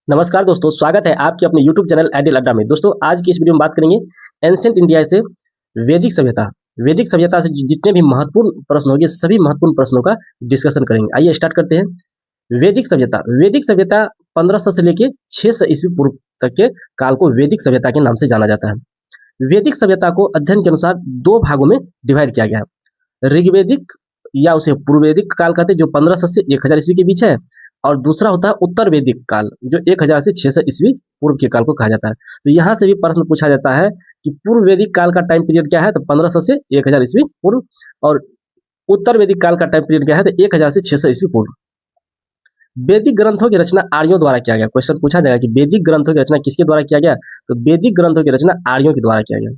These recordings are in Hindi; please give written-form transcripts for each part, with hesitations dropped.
नमस्कार दोस्तों, स्वागत है आपके अपने यूट्यूब चैनल आइडियल अड्डा में। दोस्तों, आज की इस वीडियो में बात करेंगे एंशिएंट इंडिया से वैदिक सभ्यता। वैदिक सभ्यता से जितने भी महत्वपूर्ण प्रश्न होंगे, सभी महत्वपूर्ण प्रश्नों का डिस्कशन करेंगे। आइए स्टार्ट करते हैं। वैदिक सभ्यता। वैदिक सभ्यता 1500 से लेके 600 ईस्वी पूर्व तक के काल को वैदिक सभ्यता के नाम से जाना जाता है। वैदिक सभ्यता को अध्ययन के अनुसार दो भागों में डिवाइड किया गया है। ऋग्वैदिक या उसे पूर्व वैदिक काल कहते हैं, जो 1500 से 1000 ईस्वी के बीच है, और दूसरा होता है उत्तर वैदिक काल, जो 1000 से 600 ईस्वी पूर्व के काल को कहा जाता है। तो यहाँ से भी प्रश्न पूछा जाता है कि पूर्व वैदिक काल का टाइम पीरियड क्या है, तो 1500 से 1000 ईस्वी पूर्व, और उत्तर वैदिक काल का टाइम पीरियड क्या है, तो 1000 से 600 ईस्वी पूर्व। वैदिक ग्रंथों की रचना आर्यों द्वारा किया गया। क्वेश्चन पूछा जाएगा कि वैदिक ग्रंथों की रचना किसके द्वारा किया गया, तो वैदिक ग्रंथों की रचना आर्यों के द्वारा किया गया।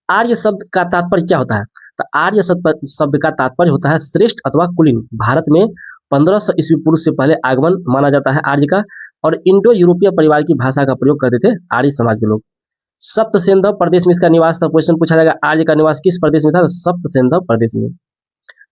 आर्य शब्द का तात्पर्य क्या होता है, तो आर्य शब्द का तात्पर्य होता है श्रेष्ठ अथवा कुलीन। भारत में 1500 ईस्वी पूर्व से पहले आगमन माना जाता है आर्य का, और इंडो यूरोपीय परिवार की भाषा का प्रयोग करते थे आर्य समाज के लोग। सप्त सिंधव प्रदेश में इसका निवास था। क्वेश्चन पूछा जाएगा आर्य का निवास किस प्रदेश में था, तो सप्त सिंधव प्रदेश में।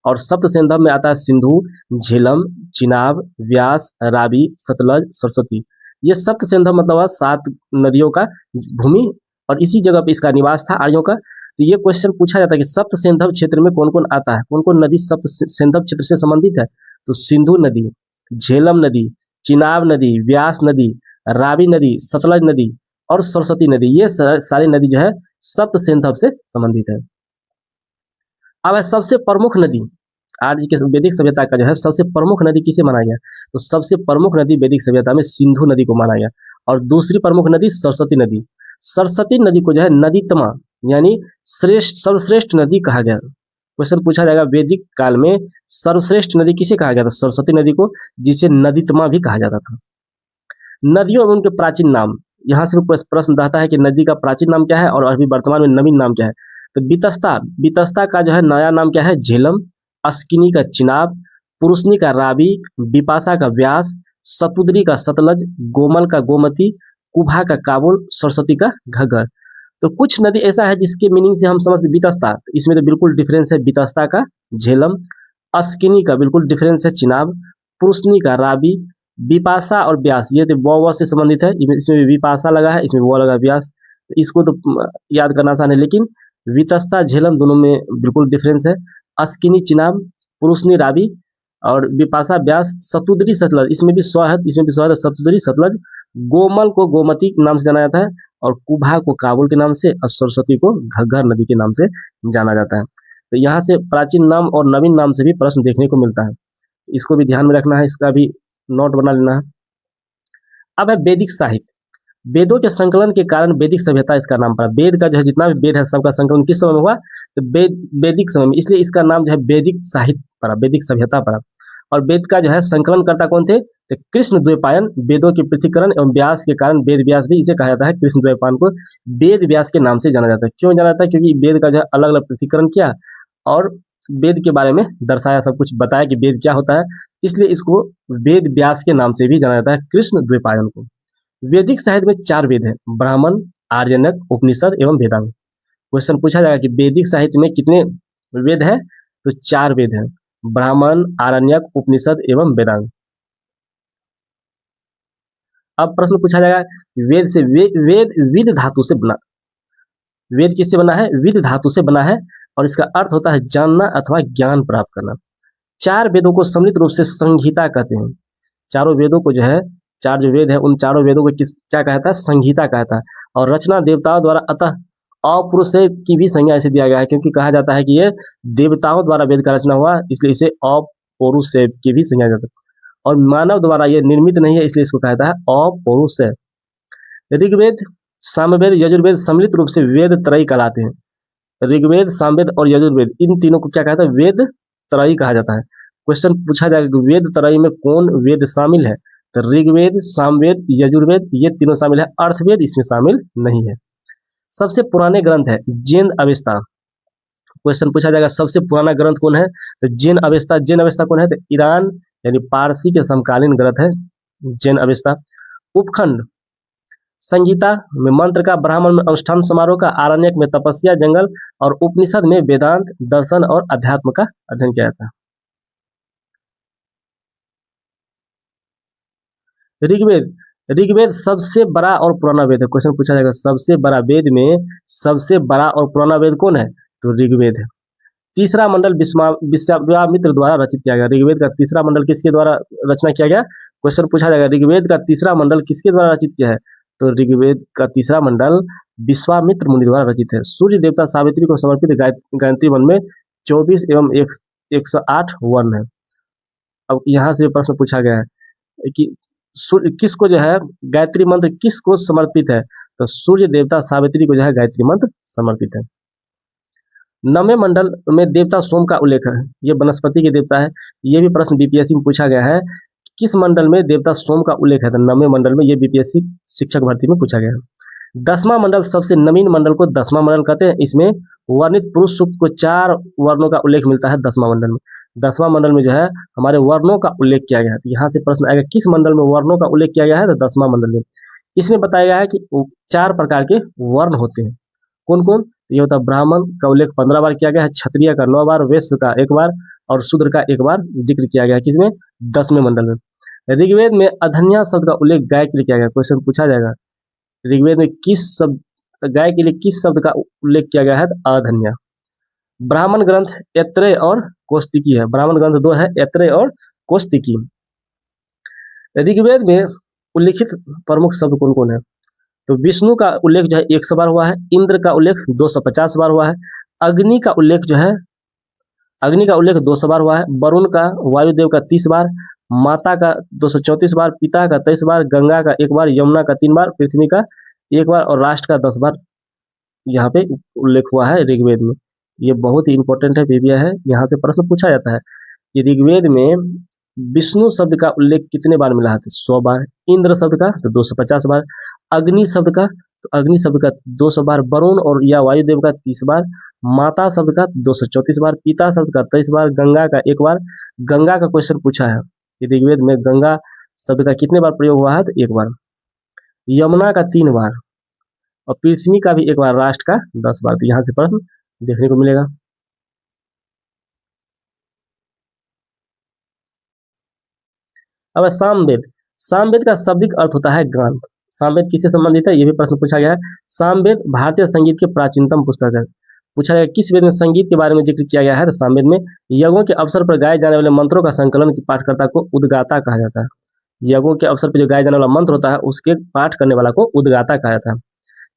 और सप्त सिंधव में आता है सिंधु, झेलम, चिनाब, व्यास, रावी, सतलज, सरस्वती। ये सप्त सिंधव मतलब 7 नदियों का भूमि, और इसी जगह पे इसका निवास था आर्यों का। तो ये क्वेश्चन पूछा जाता है कि सप्त सिंधव क्षेत्र में कौन कौन आता है, कौन कौन नदी सप्त सिंधव क्षेत्र से संबंधित है, तो सिंधु नदी, झेलम नदी, चिनाब नदी, व्यास नदी, रावी नदी, सतलज नदी और सरस्वती नदी। ये सारी नदी जो है सप्त सिंधव से संबंधित है। अब है सबसे प्रमुख नदी। आज के वैदिक सभ्यता का जो है सबसे प्रमुख नदी किसे माना गया, तो सबसे प्रमुख नदी वैदिक सभ्यता में सिंधु नदी को माना गया, और दूसरी प्रमुख नदी सरस्वती नदी। सरस्वती नदी को जो है नदीतमा यानी सर्वश्रेष्ठ नदी कहा गया। क्वेश्चन पूछा जाएगा वैदिक काल में सर्वश्रेष्ठ नदी किसे कहा गया था, सरस्वती नदी को, जिसे नदीतमा भी कहा जाता था। नदियों एवं उनके प्राचीन नाम। यहाँ से प्रश्न रहता है कि नदी का प्राचीन नाम क्या है और अभी वर्तमान में नवीन नाम क्या है। तो वितस्ता का जो है नया नाम क्या है, झेलम, अस्किनी का चिनाब, पुरुषनी का रावी, बिपाशा का व्यास, सतुद्री का सतलज, गोमल का गोमती, कुभा का काबुल, सरस्वती का घग्गर। तो कुछ नदी ऐसा है जिसके मीनिंग से हम समझते वितस्ता, इसमें तो बिल्कुल डिफरेंस है वितस्ता का झेलम, अस्किनी का बिल्कुल डिफरेंस है चिनाब, पुरुषनी का रावी, विपाशा और व्यास ये तो व से संबंधित है, इसमें भी विपाशा लगा है, इसमें वो लगा व्यास। तो इसको तो याद करना आसान है, लेकिन वितस्ता झेलम दोनों में बिल्कुल डिफरेंस है। अस्किनी चिनाब, पुरुषनी रावी और विपाशा व्यास, सतुद्री सतलज, इसमें भी स्व है, सतुद्री सतलज। गोमल को गोमती के नाम से जाना जाता है, और कुभा को काबुल के नाम से, और सरस्वती को घग्गर नदी के नाम से जाना जाता है। तो यहाँ से प्राचीन नाम और नवीन नाम से भी प्रश्न देखने को मिलता है, इसको भी ध्यान में रखना है, इसका भी नोट बना लेना है। अब है वैदिक साहित्य। वेदों के संकलन के कारण वैदिक सभ्यता इसका नाम पड़ा। वेद का जो है जितना भी वेद है सबका संकलन किस समय में हुआ, तो वैदिक समय में, इसलिए इसका नाम जो है वैदिक साहित्य पड़ा, वैदिक सभ्यता पड़ा। और वेद का जो है संकलन करता कौन थे, तो कृष्ण द्वैपायन। वेदों के पृथक्करण एवं व्यास के कारण वेद व्यास भी इसे कहा जाता है, कृष्ण द्वैपायन को वेद व्यास के नाम से जाना जाता है। क्यों जाना जाता है, क्योंकि वेद का जो है अलग अलग पृथक्करण किया और वेद के बारे में दर्शाया, सब कुछ बताया कि वेद क्या होता है, इसलिए इसको वेद व्यास के नाम से भी जाना जाता है, कृष्ण द्वैपायन को। वैदिक साहित्य में 4 वेद हैं, ब्राह्मण, आर्यनक, उपनिषद एवं वेदांग। क्वेश्चन पूछा जाएगा कि वैदिक साहित्य में कितने वेद हैं, तो 4 वेद हैं, ब्राह्मण, आरण्यक, उपनिषद एवं वेदांग। अब प्रश्न पूछा जाएगा वेद से वेद विद धातु से बना। वेद किससे बना है, विद धातु से बना है, और इसका अर्थ होता है जानना अथवा ज्ञान प्राप्त करना। 4 वेदों को सम्मिलित रूप से संहिता कहते हैं। चारों वेदों को जो है, 4 जो वेद है उन चारों वेदों को क्या कहता है, संहिता कहता है। और रचना देवताओं द्वारा, अतः अपौरुष की भी संज्ञा इसे दिया गया है, क्योंकि कहा जाता है कि ये देवताओं द्वारा वेद का रचना हुआ, इसलिए इसे अपौरुष की भी संज्ञा जाता है। और मानव द्वारा ये निर्मित नहीं है, इसलिए इसको कहता है अपौरुष। ऋग्वेद, सामवेद, यजुर्वेद सम्मिलित रूप से वेद त्रयी कहलाते हैं। ऋग्वेद, सामवेद और यजुर्वेद, इन तीनों को क्या कहता है, वेद त्रयी कहा जाता है। क्वेश्चन पूछा जाएगा कि वेद त्रयी में कौन वेद शामिल है, तो ऋग्वेद, सामवेद, यजुर्वेद ये तीनों शामिल है, अर्थवेद इसमें शामिल नहीं है। सबसे पुराने ग्रंथ है जैन अवेस्ता। क्वेश्चन पूछा जाएगा सबसे पुराना ग्रंथ कौन है, तो जैन अवेस्ता। जैन अवेस्ता कौन है, तो ईरान यानी पारसी के समकालीन ग्रंथ है जैन अवेस्ता। उपखंड, संगीता में मंत्र का, ब्राह्मण में अनुष्ठान समारोह का, आरण्यक में तपस्या जंगल, और उपनिषद में वेदांत, दर्शन और अध्यात्म का अध्ययन किया जाता है। ऋग्वेद। ऋग्वेद सबसे बड़ा और पुराना वेद है। क्वेश्चन पूछा जाएगा सबसे बड़ा वेद में सबसे बड़ा और पुराना वेद कौन है? तो ऋग्वेद है। तीसरा मंडल विश्वामित्र द्वारा रचित किया गया। ऋग्वेद का तीसरा मंडल किसके द्वारा रचना किया गया? क्वेश्चन पूछा जाएगा ऋग्वेद का तीसरा मंडल किसके द्वारा रचित किया है? तो ऋग्वेद का तीसरा मंडल विश्वामित्र मुनि द्वारा रचित है। सूर्य देवता सावित्री को समर्पित गायत्री वन में 24 एवं 108 वर्ण है। अब यहाँ से प्रश्न पूछा गया है कि किसको जो है गायत्री मंत्र किसको समर्पित है? तो सूर्य देवता सावित्री को जो है गायत्री मंत्र समर्पित है। नवमें मंडल में देवता सोम का उल्लेख है। ये वनस्पति के देवता है। ये भी प्रश्न बीपीएससी में पूछा गया है, किस मंडल में देवता सोम का उल्लेख है? तो नवमें मंडल में। ये बीपीएससी शिक्षक भर्ती में पूछा गया है। 10वां मंडल सबसे नवीन मंडल को 10वां मंडल कहते हैं। इसमें वर्णित पुरुष सूक्त को 4 वर्णों का उल्लेख मिलता है 10वां मंडल में। 10वां मंडल में जो है हमारे वर्णों का उल्लेख किया गया है। तो यहाँ से प्रश्न आएगा किस मंडल में वर्णों का उल्लेख किया गया है? तो 10वां मंडल में। इसमें बताया गया है कि 4 प्रकार के वर्ण होते हैं। कौन कौन? ये होता है ब्राह्मण का उल्लेख 15 बार किया गया है, क्षत्रिय का 9 बार, वैश्य का 1 बार और शूद्र का 1 बार जिक्र किया गया है। किसमें? 10वें मंडल में। ऋग्वेद में अधन्या शब्द का उल्लेख गाय के लिए किया गया। क्वेश्चन पूछा जाएगा ऋग्वेद में किस शब्द गाय के लिए किस शब्द का उल्लेख किया गया है? अधन्या। ब्राह्मण ग्रंथ ऐत्रेय और कौस्तिकी है। ब्राह्मण ग्रंथ 2 है, ऐत्रेय और कौस्तिकी। ऋग्वेद में उल्लिखित प्रमुख शब्द कौन कौन है? तो विष्णु का उल्लेख जो है 100 बार हुआ है, इंद्र का उल्लेख 250 बार हुआ है, अग्नि का उल्लेख 200 बार हुआ है, वरुण का वायुदेव का 30 बार, माता का 234 बार, पिता का 23 बार, गंगा का 1 बार, यमुना का 3 बार, पृथ्वी का 1 बार और राष्ट्र का 10 बार यहाँ पे उल्लेख हुआ है ऋग्वेद में। ये बहुत ही इंपॉर्टेंट है, बीबीए है। यहाँ से प्रश्न पूछा जाता है कि ऋग्वेद में विष्णु शब्द का उल्लेख कितने बार मिला है? तो 100 बार, इंद्र शब्द का तो 250 बार, अग्नि शब्द का तो अग्नि शब्द का 200 बार, वरुण और या वायुदेव का 30 बार, माता शब्द का 234 बार, पिता शब्द का 23 बार, गंगा का 1 बार। गंगा का क्वेश्चन पूछा है कि ऋग्वेद में गंगा शब्द का कितने बार प्रयोग हुआ है? तो 1 बार। यमुना का 3 बार और पृथ्वी का भी 1 बार, राष्ट्र का 10 बार। तो यहाँ से प्रश्न देखने को मिलेगा। अब सामवेद। सामवेद का शाब्दिक अर्थ होता है गान। सामवेद किससे संबंधित है? ये भी प्रश्न पूछा गया है। सामवेद भारतीय संगीत के प्राचीनतम पुस्तक है। पूछा गया किस वेद में संगीत के बारे में जिक्र किया गया है? तो सामवेद में यज्ञों के अवसर पर गाए जाने वाले मंत्रों का संकलन की पाठकर्ता को उद्गाता कहा जाता है। यज्ञों के अवसर पर जो गाया जाने वाला मंत्र होता है उसके पाठ करने वाला को उद्गाता कहा जाता है।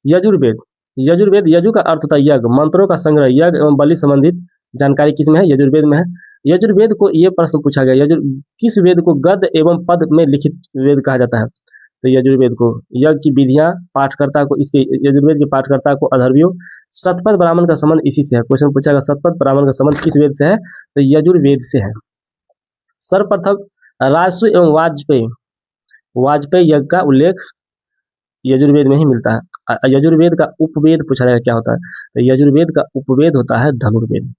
यजुर्वेद। यजुर्वेद, यजु का अर्थ होता है यज्ञ, मंत्रों का संग्रह। यज्ञ एवं बलि संबंधित जानकारी किसमें है? यजुर्वेद में है। यजुर्वेद को ये प्रश्न पूछा गया, किस वेद को गद्य एवं पद में लिखित वेद कहा जाता है? तो यजुर्वेद को यज्ञ की विधियां पाठकर्ता को, इसके यजुर्वेद के पाठकर्ता को अधर्व्यो। शतपथ ब्राह्मण का संबंध इसी से है। क्वेश्चन पूछा गया शतपथ ब्राह्मण का संबंध किस वेद से है? तो यजुर्वेद से है। सर्वप्रथम राजस्व एवं वाजपेयी यज्ञ का उल्लेख यजुर्वेद में ही मिलता है। यजुर्वेद का उपवेद पूछा जाएगा क्या होता है? तो यजुर्वेद का उपवेद होता है धनुर्वेद।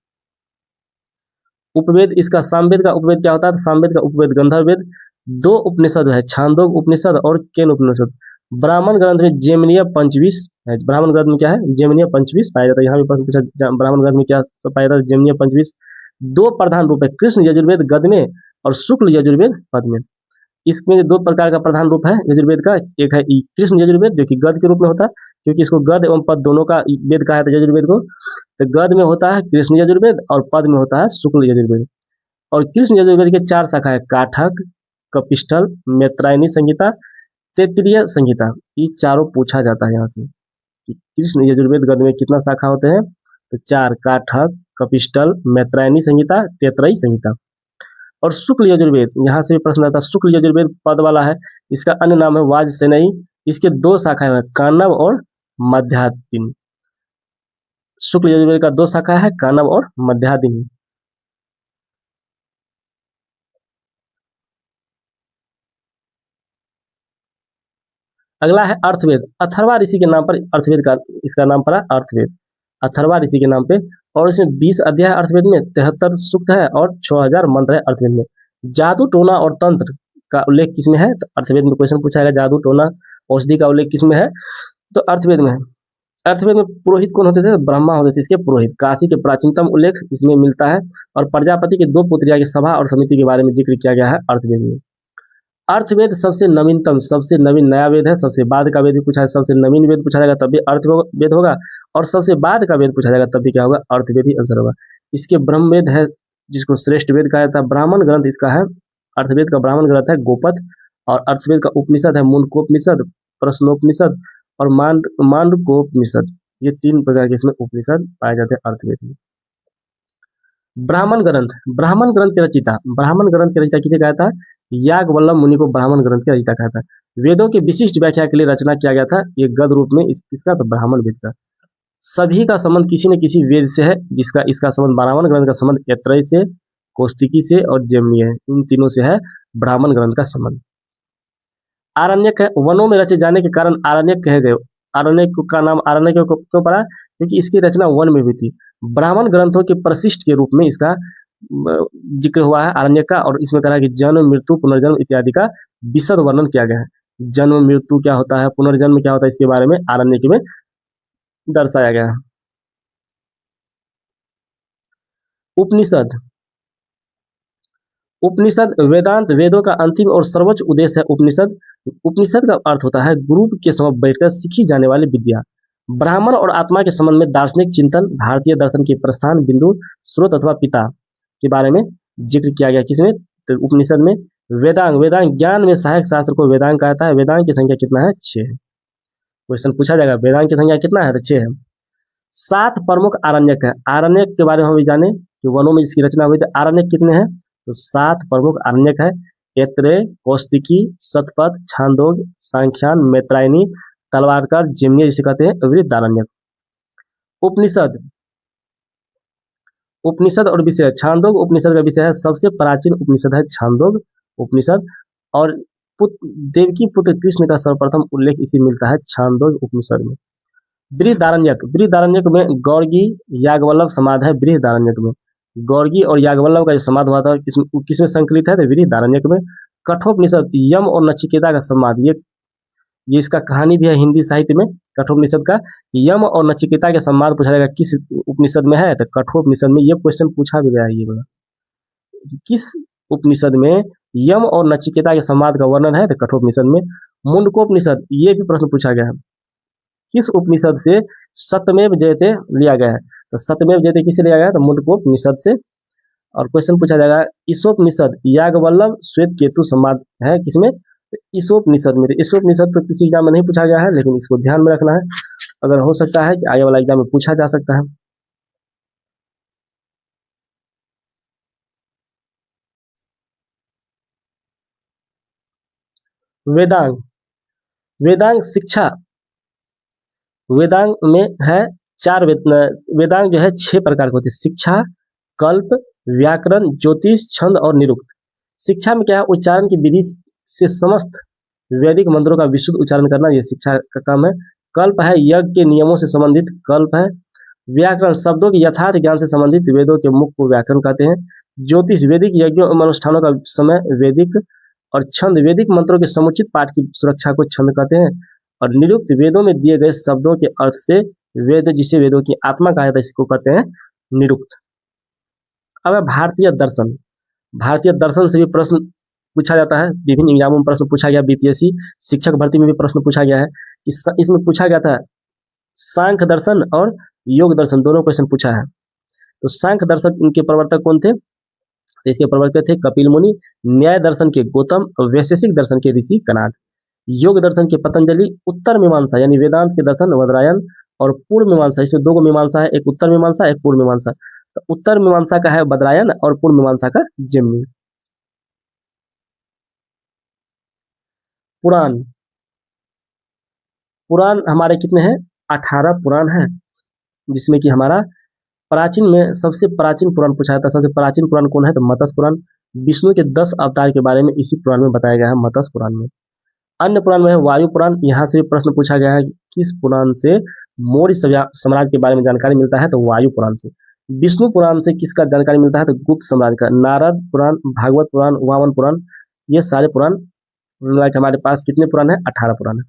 उपवेद, इसका सामवेद का उपवेद क्या होता है? सामवेद का उपवेद गंधर्ववेद। 2 उपनिषद है, छांदोग उपनिषद और केन उपनिषद। ब्राह्मण ग्रंथ में जेमिनीय पंचविश है। ब्राह्मण ग्रंथ में क्या है? जेमिनीय पंचविश पाया जाता है। यहाँ भी प्रश्न पूछा ब्राह्मण ग्रंथ में क्या सब पाया जाता है? जेमिनीय पंचविश। 2 प्रधान रूप है, कृष्ण यजुर्वेद गद्य में और शुक्ल यजुर्वेद पद में। इसमें 2 प्रकार का प्रधान रूप है यजुर्वेद का। एक है कृष्ण यजुर्वेद जो कि गद्य के रूप में होता है, क्योंकि इसको गद्य एवं पद दोनों का वेद कहा जाता है यजुर्वेद को। तो गद्य में होता है कृष्ण यजुर्वेद और पद में होता है शुक्ल यजुर्वेद। और कृष्ण यजुर्वेद के 4 शाखा है, काठक, कपिष्ठल, मैत्रायणी संहिता, तैत्तिरीय संहिता। ये चारों पूछा जाता है यहाँ से कि कृष्ण यजुर्वेद गद्य में कितना शाखा होते हैं? तो 4, काठक, कपिष्ठल, मैत्रायणी संहिता, तैत्तिरीय संहिता। और शुक्ल यजुर्वेद, यहाँ से भी प्रश्न आता है। शुक्ल यजुर्वेद पद वाला है, इसका अन्य नाम है वाजसेनयी। इसके 2 शाखाएं हैं, कानव और मध्यादिनी। शुक्ल यजुर्वेद का 2 शाखा है, कानव और मध्यादिनी। अगला है अर्थवेद। अथर्वा ऋषि के नाम पर अर्थवेद का इसका नाम पड़ा अर्थवेद, अथर्वा ऋषि के नाम पे। और इसमें 20 अध्याय अर्थवेद में, 73 सूक्त है और 6000 मंत्र है अर्थवेद में। जादू टोना और तंत्र का उल्लेख किसमें है? तो अर्थवेद में क्वेश्चन पूछा गया जादू टोना औषधि का उल्लेख किसमें है? तो अर्थवेद में है। अर्थवेद में पुरोहित कौन होते थे? ब्रह्मा होते थे इसके पुरोहित। काशी के प्राचीनतम उल्लेख इसमें मिलता है और प्रजापति के 2 पुत्रिया की सभा और समिति के बारे में जिक्र किया गया है अर्थवेद में। अर्थवेद सबसे नवीनतम, सबसे नवीन नया वेद है। सबसे बाद का वेद भी पूछा है, सबसे नवीन वेद पूछा जाएगा तब भी अर्थवेद होगा, और सबसे बाद का वेद पूछा जाएगा तब भी क्या होगा, अर्थवेद ही आंसर होगा। इसके ब्रह्मवेद है जिसको श्रेष्ठ वेद कहा जाता है। ब्राह्मण ग्रंथ इसका है, अर्थवेद का ब्राह्मण ग्रंथ है गोपथ, और अर्थवेद का उपनिषद है मुंडकोपनिषद, प्रश्नोपनिषद और मांडकोपनिषद। ये 3 प्रकार के इसमें उपनिषद पाए जाते हैं अर्थवेद में। ब्राह्मण ग्रंथ, ब्राह्मण ग्रंथ के रचिता, ब्राह्मण ग्रंथ के रचिता किसे कहा था, याज्ञवल्क्य मुनि को ब्राह्मण ग्रंथ के रचिता कहा था। वेदों के विशिष्ट व्याख्या के लिए रचना किया गया था ये गद्य रूप में किसका, तो ब्राह्मण वेद का। सभी का संबंध किसी न किसी वेद से है, जिसका इसका संबंध ब्राह्मण ग्रंथ का संबंध ऐत्रेय से, कौशिकी से और जैमिनी है, इन तीनों से है ब्राह्मण ग्रंथ का संबंध। आरण्यक है, वनों में रचे जाने के कारण आरण्यक कहे गए। आरण्यक का नाम आरण्यक क्यों पड़ा, क्योंकि इसकी रचना वन में हुई थी। ब्राह्मण ग्रंथों के परिशिष्ट के रूप में इसका जिक्र हुआ है आरण्यक का, और इसमें कहा है कि जन्म मृत्यु पुनर्जन्म इत्यादि का विशद वर्णन किया गया है। जन्म मृत्यु क्या होता है, पुनर्जन्म क्या होता है, इसके बारे में आरण्यक में दर्शाया गया है। उपनिषद, उपनिषद वेदांत, वेदों का अंतिम और सर्वोच्च उद्देश्य है उपनिषद। उपनिषद का अर्थ होता है गुरु के समक्ष बैठकर सीखी जाने वाली विद्या। ब्राह्मण और आत्मा के संबंध में दार्शनिक चिंतन, भारतीय दर्शन के प्रस्थान बिंदु, स्रोत अथवा पिता के बारे में जिक्र किया गया किसमें, तो उपनिषद में। वेदांग, वेदांग ज्ञान में सहायक शास्त्र को वेदांग कहता है। वेदांग की संख्या कितना है, 6 है। क्वेश्चन पूछा जाएगा वेदांग की संख्या कितना है, तो 6 है। 7 प्रमुख आरण्यक है। आरण्यक के बारे में हम भी जाने कि वनों में जिसकी रचना हुई थी। आरण्यक कितने हैं, तो 7 प्रमुख आरण्यक है। ऐत्रेय, कौशिकी, शतपथ, छांदोग्य, सांख्यान, मैत्रायनी, तलवारकर, जैमिनी जिसे कहते हैं वृहदारण्यक। उपनिषद, उपनिषद और विषय, छांदोग्य उपनिषद का विषय है। सबसे प्राचीन उपनिषद है छांदोग्य उपनिषद, और देवकी पुत्र कृष्ण का सर्वप्रथम उल्लेख इसी मिलता है छांदोग्य उपनिषद में। बृहदारण्यक, बृहदारण्यक में गौर्गी याज्ञवल्क्य समाध है। बृहदारण्यक में गौर्गी और याज्ञवल्क्य का जो समाध हुआ था किसमें संकलित है, तो बृहदारण्यक में। कठोपनिषद यम और नचिकेता का समाध, ये इसका कहानी भी है हिंदी साहित्य में कठोपनिषद का। यम और नचिकेता के संवाद पूछा जाएगा किस उपनिषद में है, तो कठोपनिषद में। ये क्वेश्चन पूछा भी गया है, ये वाला किस उपनिषद में यम और नचिकेता के संवाद का वर्णन है, तो कठोपनिषद में। मुंडकोपनिषद, ये भी प्रश्न पूछा गया है, किस उपनिषद से सत्यमेव जयते लिया गया है, तो सत्यमेव जयते किससे लिया गया है, तो मुंडकोपनिषद से। और क्वेश्चन पूछा जाएगा ईशोपनिषद याज्ञवल्क्य श्वेत केतु संवाद है किसमें, तो ईशोपनिषद में। ईशोपनिषद तो किसी एग्जाम में नहीं पूछा गया है, लेकिन इसको ध्यान में रखना है, अगर हो सकता है कि आगे वाला एग्जाम में पूछा जा सकता है। वेदांग, वेदांग शिक्षा, वेदांग में है 4 वेदांग जो है 6 प्रकार के होते हैं। शिक्षा, कल्प, व्याकरण, ज्योतिष, छंद और निरुक्त। शिक्षा में क्या है, उच्चारण की विधि से समस्त वैदिक मंत्रों का विशुद्ध उच्चारण करना, यह शिक्षा का काम है। कल्प है यज्ञ के नियमों से संबंधित कल्प है। व्याकरण शब्दों के यथार्थ ज्ञान से संबंधित वेदों के मुख को व्याकरण कहते हैं। ज्योतिष वैदिक यज्ञों एवं अनुष्ठानों का समय वैदिक, और छंद वैदिक मंत्रों के समुचित पाठ की सुरक्षा को छंद कहते हैं। और निरुक्त वेदों में दिए गए शब्दों के अर्थ से वेद, जिसे वेदों की आत्मा कहा जाता है, इसको कहते हैं निरुक्त। अब है भारतीय दर्शन। भारतीय दर्शन से भी प्रश्न पूछा जाता है, विभिन्न एग्जामों में प्रश्न पूछा गया। बीपीएससी शिक्षक भर्ती में भी प्रश्न पूछा गया है। इसमें पूछा गया था सांख्य दर्शन और योग दर्शन, दोनों क्वेश्चन पूछा है। तो सांख्य दर्शन इनके प्रवर्तक कौन थे, तो इसके प्रवर्तक थे कपिल मुनि। न्याय दर्शन के गौतम, वैशेषिक दर्शन के ऋषि कणाद। योग दर्शन के पतंजलि। उत्तर मीमांसा यानी वेदांत के दर्शन वदरायन। और पूर्व मीमांसा, इसमें 2 मीमांसा है, एक उत्तर मीमांसा एक पूर्व मीमांसा। तो उत्तर मीमांसा का है बदरायन और पूर्व मीमांसा का जैमिनी। पुराण, पुराण हमारे कितने हैं, 18 पुराण हैं, जिसमें कि हमारा प्राचीन में सबसे प्राचीन पुराण पूछा जाता है। सबसे प्राचीन पुराण कौन है, तो मत्स्य पुराण। विष्णु के 10 अवतार के बारे में इसी पुराण में बताया गया है, मत्स्य पुराण में। अन्य पुराण में है वायु पुराण। यहाँ से भी प्रश्न पूछा गया है किस पुराण से मौर्य साम्राज्य के बारे में जानकारी मिलता है, तो वायु पुराण से। विष्णु पुराण से किसका जानकारी मिलता है, तो गुप्त साम्राज्य का। नारद पुराण, भागवत पुराण, वामन पुराण, ये सारे पुराण हमारे पास कितने पुराण है, 18 पुराण है।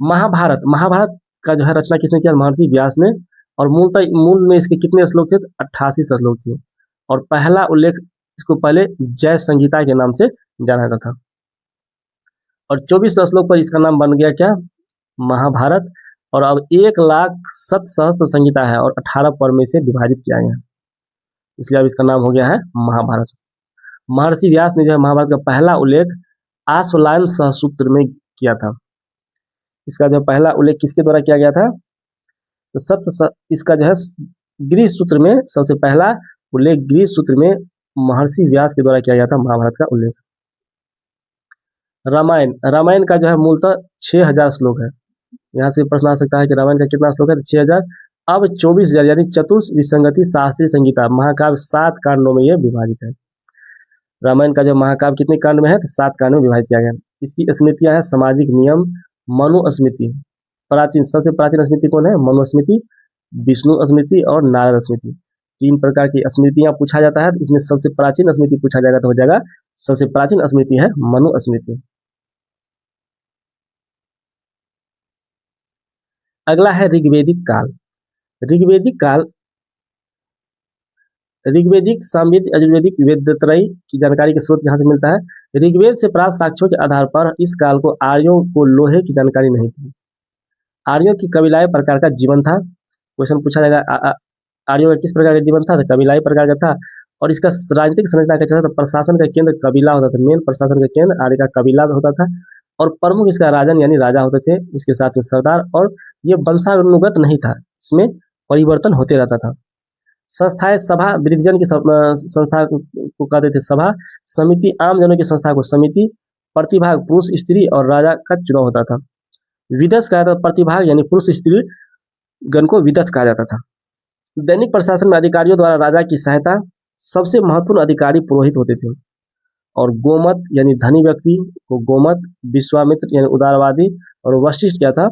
महाभारत, महाभारत का जो है रचना किसने किया, महर्षि व्यास ने। और मूल में इसके कितने श्लोक थे, 88 श्लोक थे। और पहला उल्लेख इसको पहले जय संहिता के नाम से जाना जाता था। और 24 श्लोक पर इसका नाम बन गया क्या, महाभारत। और अब 1,00,000 सहस्त्र संहिता है और 18 पर्व में इसे विभाजित किया गया, इसलिए अब इसका नाम हो गया है महाभारत। महर्षि व्यास ने जो है महाभारत का पहला उल्लेख आश्वलायन सहसूत्र में किया था। इसका जो पहला उल्लेख किसके द्वारा किया गया था, तो इसका जो है गृह सूत्र में सबसे पहला उल्लेख गृह सूत्र में महर्षि व्यास के द्वारा किया गया था महाभारत का उल्लेख। रामायण का जो है मूलतः 6000 श्लोक है। यहाँ से प्रश्न आ सकता है कि रामायण का कितना श्लोक है, तो 6000। अब 24,000 यानी चतुर्थ विसंगति शास्त्रीय संगीता महाकाव्य 7 कांडों में यह विभाजित है। रामायण का जो महाकाव्य कितने कांड में है, तो 7 कांड में विभाजित किया गया। इसकी स्मृतियां है सामाजिक नियम, मनु स्मृति। प्राचीन सबसे प्राचीन स्मृति कौन है, मनु स्मृति, विष्णु स्मृति और नारद स्मृति। 3 प्रकार की स्मृतियां पूछा जाता है, इसमें सबसे प्राचीन स्मृति पूछा जाएगा तो हो जाएगा सबसे प्राचीन स्मृति है मनु स्मृति। अगला है ऋग्वेदिक काल। ऋग्वेदिक काल ऋग्वेदिक, सामवेद, यजुर्वेदिक, वेदत्रयी की जानकारी के स्रोत यहाँ से मिलता है। ऋग्वेद से प्राप्त साक्ष्यों के आधार पर इस काल को आर्यों को लोहे की जानकारी नहीं थी। आर्यों की कबीलाई प्रकार का जीवन था। क्वेश्चन पूछा जाएगा आर्यों का किस प्रकार का जीवन था, तो कबीलाई प्रकार का था। और इसका राजनीतिक संरचना कैसा था, तो प्रशासन का केंद्र कबीला होता था। मेन प्रशासन का केंद्र आर्य का कबीला होता था और प्रमुख इसका राजन यानी राजा होते थे, उसके साथ में सरदार। और ये वंशानुगत नहीं था, इसमें परिवर्तन होते रहता था। संस्थाएं सभा, वृद्धजन की संस्था को कहते थे सभा, समिति आम जनों की संस्था को समिति, प्रतिभाग पुरुष स्त्री और राजा का चुनाव होता था। विदथ कहा जाता था, प्रतिभाग यानी पुरुष स्त्री गण को विदथ कहा जाता था। दैनिक प्रशासन में अधिकारियों द्वारा राजा की सहायता, सबसे महत्वपूर्ण अधिकारी पुरोहित होते थे। और गोमत यानी धनी व्यक्ति को गोमत, विश्वामित्र यानी उदारवादी और वशिष्ठ क्या था,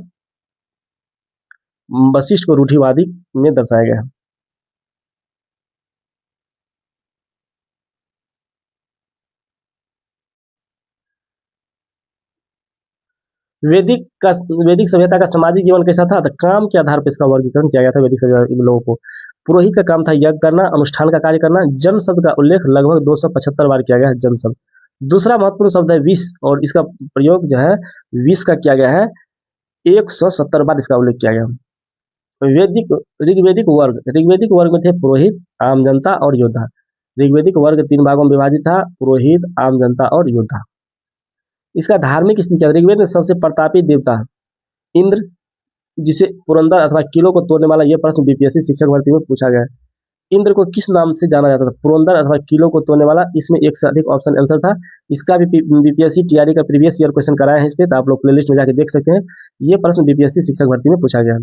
वशिष्ठ को रूढ़िवादी में दर्शाया गया है। वैदिक सभ्यता का सामाजिक जीवन कैसा था, तो काम के आधार पर इसका वर्गीकरण किया गया था। वैदिक सभ्यता लोगों को पुरोहित का काम था यज्ञ करना, अनुष्ठान का कार्य करना। जन शब्द का उल्लेख लगभग 275 बार किया गया है, जन शब्द। दूसरा महत्वपूर्ण शब्द है विष, और इसका प्रयोग जो है विष का किया गया है 170 बार इसका उल्लेख किया गया। ऋग्वेदिक वर्ग में थे पुरोहित, आम जनता और योद्धा। ऋग्वेदिक वर्ग 3 भागों में विभाजित था, पुरोहित, आम जनता और योद्धा। इसका धार्मिक स्थिति क्या, ऋग्वेद में सबसे प्रतापी देवता इंद्र, जिसे पुरंदर अथवा किलो को तोड़ने वाला, यह प्रश्न बीपीएससी शिक्षक भर्ती में पूछा गया है। इंद्र को किस नाम से जाना जाता था, पुरंदर अथवा किलो को तोड़ने वाला। इसमें एक से अधिक ऑप्शन आंसर था। इसका भी बीपीएससी टीआरई का प्रीवियस ईयर क्वेश्चन कराया है इस पे, तो आप लोग प्लेलिस्ट में जाकर देख सकते हैं। ये प्रश्न बीपीएससी शिक्षक भर्ती में पूछा गया है।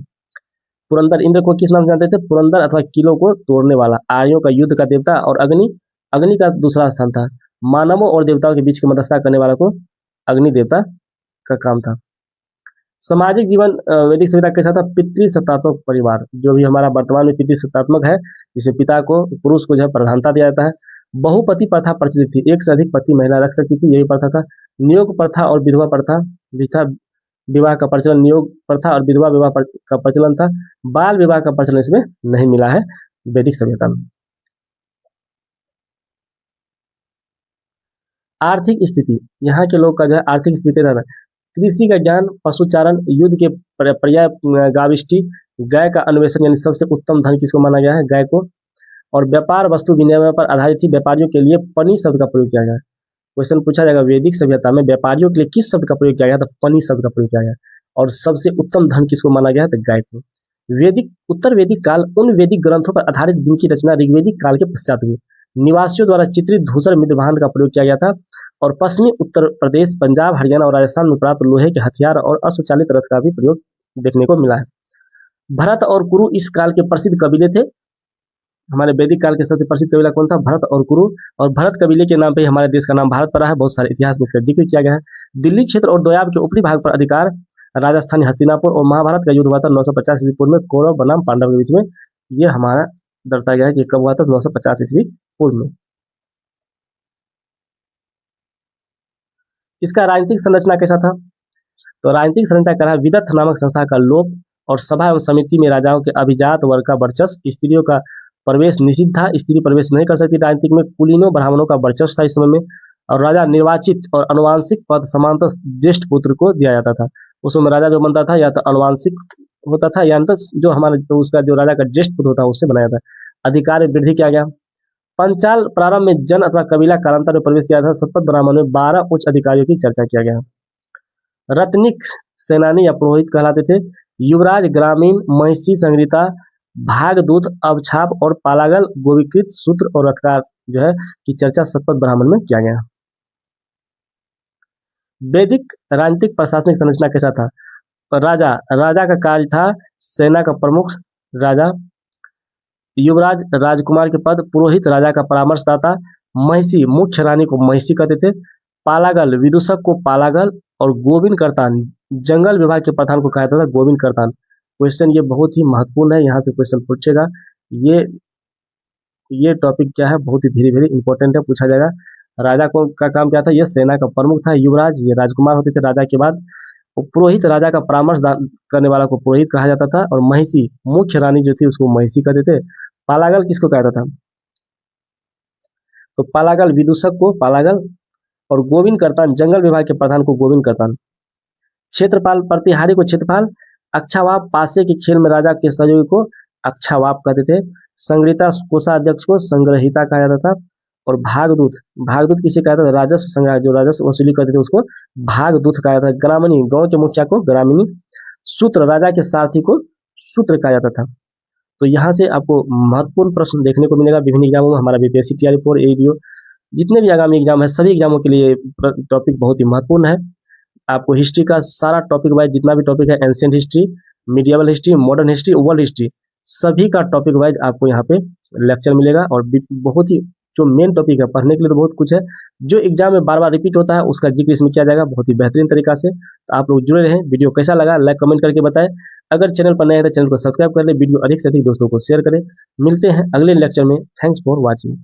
पुरंदर, इंद्र को किस नाम से जानते थे, पुरंदर अथवा किलो को तोड़ने वाला, आर्यों का युद्ध का देवता। और अग्नि का दूसरा स्थान था, मानवों और देवताओं के बीच की मध्यस्थता करने वाला को अग्नि देवता का काम था। सामाजिक जीवन वैदिक सभ्यता कैसा था, पितृसत्तात्मक परिवार, जो भी हमारा वर्तमान में पितृसत्तात्मक है, जिसमें पिता को, पुरुष को जो है प्रधानता दिया जाता है। बहुपति प्रथा प्रचलित थी, एक से अधिक पति महिला रख सकती थी, यही प्रथा था। नियोग प्रथा और विधवा प्रथा भी था। विवाह का प्रचलन, नियोग प्रथा और विधवा विवाह का प्रचलन था। बाल विवाह का प्रचलन इसमें नहीं मिला है वैदिक सभ्यता में। आर्थिक स्थिति, यहाँ के लोग का जो है आर्थिक स्थिति रहना, कृषि का ज्ञान, पशुचारण, युद्ध के पर्याय गाविष्टि, गाय का अन्वेषण यानी सबसे उत्तम धन किसको माना गया है, गाय को। और व्यापार वस्तु विनिमय पर आधारित थी। व्यापारियों के लिए पनी शब्द का प्रयोग किया गया। क्वेश्चन पूछा जाएगा वैदिक सभ्यता में व्यापारियों के लिए किस शब्द का प्रयोग किया गया, तो पनी शब्द का प्रयोग किया गया। और सबसे उत्तम धन किसको माना गया है, तो गाय को। उत्तर वैदिक काल, उन वैदिक ग्रंथों पर आधारित जिनकी रचना ऋग्वेदिक काल के पश्चात हुई। निवासियों द्वारा चित्रित धूसर मित्रभान का प्रयोग किया गया था। और पश्चिमी उत्तर प्रदेश, पंजाब, हरियाणा और राजस्थान में प्राप्त लोहे के हथियार और अश्वचालित रथ का भी प्रयोग देखने को मिला है। भरत और कुरु इस काल के प्रसिद्ध कबीले थे। हमारे वैदिक काल के सबसे प्रसिद्ध कबीला कौन था, भरत और कुरु। और भरत कबीले के नाम पे हमारे देश का नाम भारत पड़ा है। बहुत सारे इतिहास में इसका जिक्र किया गया है। दिल्ली क्षेत्र और दोयाब के ऊपरी भाग पर अधिकार राजस्थानी हस्तिनापुर। और महाभारत का युद्ध हुआ था 950 ईस्वी पूर्व में कौरव बनाम पांडव के बीच में। ये हमारा दर्शाया गया है कि कब हुआ था, 950 ईस्वी पूर्व में। इसका राजनीतिक संरचना कैसा था, तो राजनीतिक संरचना का विदथ नामक संस्था का लोप और सभा एवं समिति में राजाओं के अभिजात वर्ग का वर्चस्व। स्त्रियों का प्रवेश निषिद्ध था, स्त्री प्रवेश नहीं कर सकती राजनीतिक में। कुलीनों ब्राह्मणों का वर्चस्व था इस समय में। और राजा निर्वाचित और अनुवांशिक पद समांतर ज्येष्ठ पुत्र को दिया जाता था। उस समय राजा जो बनता था या तो अनुवांशिक होता था या तो जो हमारा तो उसका जो राजा का ज्येष्ठ पुत्र होता है उससे बनाया था। अधिकार में वृद्धि किया गया। पंचाल प्रारंभ में जन अथवा कबीला कालांतर में प्रवेश किया था। शपथ ब्राह्मण में 12 उच्च अधिकारियों की चर्चा किया गया। रत्निक सेनानी या पुरोहित कहलाते थे। युवराज, ग्रामीण, महिषी संहिता, भागदूत, अवछाप और पालागल गोविकृत सूत्र और रथकार जो है की चर्चा शपथ ब्राह्मण में किया गया। वैदिक राजनीतिक प्रशासनिक संरचना कैसा था? राजा का कार्य था सेना का प्रमुख राजा, युवराज राजकुमार के पद, पुरोहित राजा का परामर्शदाता, महिषी मुख्य रानी को महिषी कहते थे, पालागल विदूषक को पालागल और गोविंद करतान जंगल विभाग के प्रधान को कहा जाता था गोविंद करतान। क्वेश्चन ये बहुत ही महत्वपूर्ण है, यहाँ से क्वेश्चन पूछेगा। ये टॉपिक क्या है, बहुत ही धीरे धीरे इंपॉर्टेंट है, पूछा जाएगा। राजा को का काम क्या था? यह सेना का प्रमुख था। युवराज ये राजकुमार होते थे राजा के बाद। पुरोहित राजा का परामर्श करने वाला को पुरोहित कहा जाता था और महिषी मुख्य रानी जो थी उसको महिषी कहते थे। पालागल किसको कहा जाता था? तो पालागल विदूषक को पालागल और गोविंद करतान जंगल विभाग के प्रधान को गोविंद करतान। क्षेत्रपाल प्रतिहारी को क्षेत्रपाल। अक्षावाप पासे के खेल में राजा के सहयोगी को अक्षावाप कहते थे। संग्रहिता कोषाध्यक्ष को संग्रहिता कहा जाता था। और भागदूत किसे कहता था? राजस्व संग्रह जो राजस्व वसूली करते थे उसको भागदूत कहा जाता था। ग्रामीणी गांव के मुखिया को ग्रामीणी। सूत्र राजा के सारथी को सूत्र कहा जाता था। तो यहाँ से आपको महत्वपूर्ण प्रश्न देखने को मिलेगा विभिन्न एग्जामों में। हमारा बीपीएससी टीआरई 4 एडीओ जितने भी आगामी एग्जाम है सभी एग्जामों के लिए टॉपिक बहुत ही महत्वपूर्ण है। आपको हिस्ट्री का सारा टॉपिक वाइज जितना भी टॉपिक है, ancient history, medieval history, modern history, world history, सभी का टॉपिक वाइज आपको यहाँ पे लेक्चर मिलेगा। और बहुत ही जो मेन टॉपिक है पढ़ने के लिए तो बहुत कुछ है, जो एग्जाम में बार बार रिपीट होता है उसका जिक्र इसमें किया जाएगा बहुत ही बेहतरीन तरीका से। तो आप लोग जुड़े रहें। वीडियो कैसा लगा लाइक कमेंट करके बताएं। अगर चैनल पर नए हैं तो चैनल को सब्सक्राइब कर लें। वीडियो अधिक से अधिक दोस्तों को शेयर करें। मिलते हैं अगले लेक्चर में। Thanks for watching.